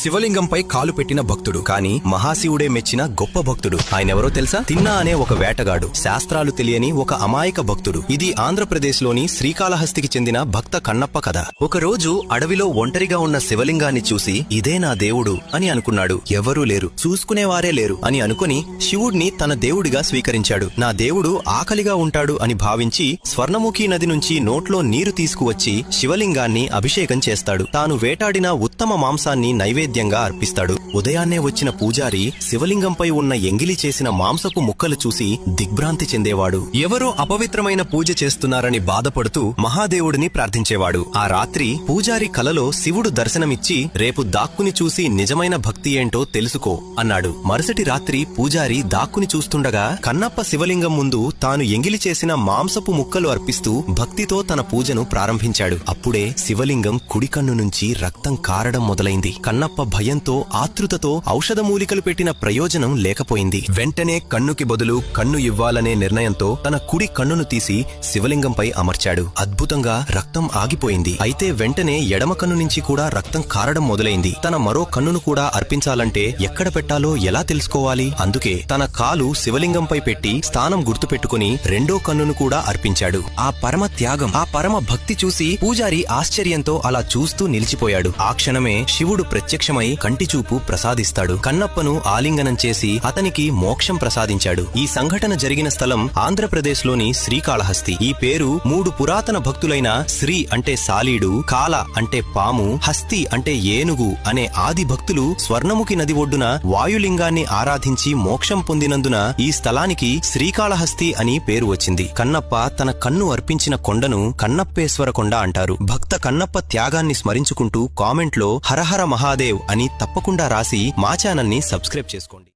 శివలింగంపై కాలు పెట్టిన భక్తుడు, కాని మహాశివుడే మెచ్చిన గొప్ప భక్తుడు. ఆయనెవరో తెలుసా? తిన్నా అనే ఒక వేటగాడు, శాస్త్రాలు తెలియని ఒక అమాయక భక్తుడు. ఇది ఆంధ్రప్రదేశ్లోని శ్రీకాళహస్తికి చెందిన భక్త కన్నప్ప కథ. ఒకరోజు అడవిలో ఒంటరిగా ఉన్న శివలింగాన్ని చూసి ఇదే నా దేవుడు అని అనుకున్నాడు. ఎవరూ లేరు, చూసుకునేవారే లేరు అని అనుకుని శివుడిని తన దేవుడిగా స్వీకరించాడు. నా దేవుడు ఆకలిగా ఉంటాడు అని భావించి స్వర్ణముఖి నది నుంచి నోట్లో నీరు తీసుకువచ్చి శివలింగాన్ని అభిషేకం చేస్తాడు. తాను వేటాడిన ఉత్తమ మాంసాన్ని నైవేద్యంగా అర్పిస్తాడు. ఉదయాన్నే వచ్చిన పూజారి శివలింగంపై ఉన్న ఎంగిలి చేసిన మాంసపు ముక్కలు చూసి దిగ్భ్రాంతి చెందేవాడు. ఎవరో అపవిత్రమైన పూజ చేస్తున్నారని బాధపడుతూ మహాదేవుడిని ప్రార్థించేవాడు. ఆ రాత్రి పూజారి కలలో శివుడు దర్శనమిచ్చి రేపు దాక్కుని చూసి నిజమైన భక్తి ఏంటో తెలుసుకో అన్నాడు. మరుసటి రాత్రి పూజారి దాక్కుని చూస్తుండగా కన్నప్ప శివలింగం ముందు తాను ఎంగిలి చేసిన మాంసపు ముక్కలు అర్పిస్తూ భక్తితో తన పూజను ప్రారంభించాడు. అప్పుడే శివలింగం కుడి కన్ను నుంచి రక్తం కారడం మొదలైంది. కన్నప్ప భయంతో ఆతృతతో ఔషధమూలికలు పెట్టిన ప్రయోజనం లేకపోయింది. వెంటనే కన్నుకి బదులు కన్ను ఇవ్వాలనే నిర్ణయంతో తన కుడి కన్నును తీసి శివలింగంపై అమర్చాడు. అద్భుతంగా రక్తం ఆగిపోయింది. అయితే వెంటనే ఎడమ కన్ను నుంచి కూడా రక్తం కారడం మొదలైంది. తన మరో కన్నును కూడా అర్పించాలంటే ఎక్కడ పెట్టాలో ఎలా తెలుసుకోవాలి? అందుకే తన కాలు శివలింగంపై పెట్టి స్థానం గుర్తుపెట్టుకుని రెండో కన్నును కూడా అర్పించాడు. ఆ పరమ త్యాగం, ఆ పరమ భక్తి చూసి పూజారి ఆశ్చర్యంతో అలా చూస్తూ నిలిచిపోయాడు. ఆ క్షణమే శివుడు ప్రత్యక్షమై కంటిచూపు ప్రసాదిస్తాడు. కన్నప్పను ఆలింగనం చేసి అతనికి మోక్షం ప్రసాదించాడు. ఈ సంఘటన జరిగిన స్థలం ఆంధ్రప్రదేశ్లోని శ్రీకాళహస్తి. ఈ పేరు 3 పురాతన భక్తులైన శ్రీ అంటే సాలీడు, కాల అంటే పాము, హస్తి అంటే ఏనుగు అనే ఆది భక్తులు స్వర్ణముఖి నది ఒడ్డున వాయులింగాన్ని ఆరాధించి మోక్షం పొందినందున ఈ స్థలానికి శ్రీకాళహస్తి అని పేరు వచ్చింది. కన్నప్ప తన కన్ను అర్పించిన కొండను కన్నప్పేశ్వర కొండ అంటారు. భక్త కన్నప్ప త్యాగాన్ని స్మరించుకుంటూ కామెంట్లో హరహర మహాదేవ్ అని తప్పకుండా రాసి మా ఛానల్ని సబ్స్క్రైబ్ చేసుకోండి.